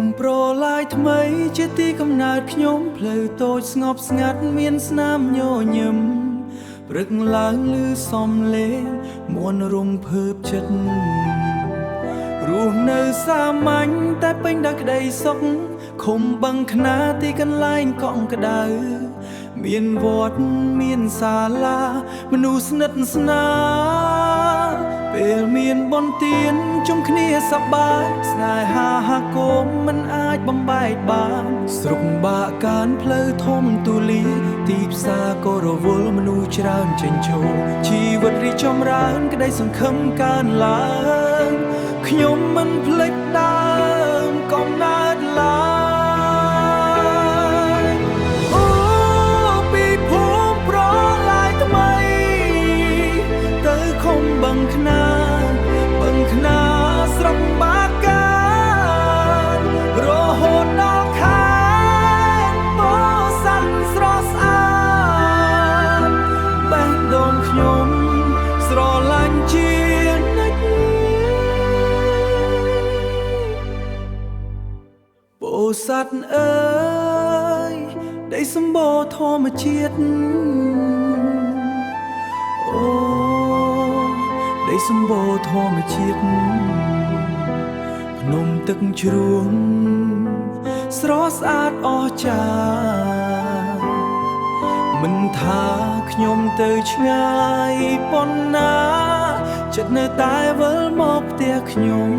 មប្រឡាយថ្មីជាទីកំណើតខ្ញុំផ្លូវតូចស្ងប់ស្ងាត់មានស្នាមញញឹមព្រឹកឡើងឮសំឡេងមួនរំភើបចិត្តរស់នៅសាមញ្ញតែពេញដោយក្តីសុខឃុំបឹងខ្នាទីកន្លែងកក់ក្ដៅមានវត្តមានសាលាមនុស្សស្និទ្ធស្នាលពេលមានបុណ្យទានជុំគ្នាសប្បាយស្នេហាហាគមមិនអាចបំបែកបានស្រុកបាកានផ្លូវធំទូលាទីផ្សារក៏រវល់មនុស្សច្រើនចេញចូលជីវិតរីកចម្រើនក្តីសង្ឃឹមកើនឡើងខ្ញុំមិនភ្លេចដើមកំណើតឡើយអូពីភូមិប្រឡាយថ្មីទៅឃុំបឹងខ្នាស្រុកបាកានរហូតដល់ខេត្តពោធិ៍សាត់ស្រស់ស្អាតបេះដូងខ្ញុំស្រឡាញ់ជានិច្ចពោធិ៍សាត់អើយដីសម្បូរធម្មជាតិអូដីសម្បូរធម្មជាតិភ្នំទឹកជ្រួងស្រស់ស្អាតអស្ចារ្យមិនថាខ្ញុំទៅឆ្ងាយប៉ុណ្ណាចិត្តនៅតែវិលមកផ្ទះខ្ញុំ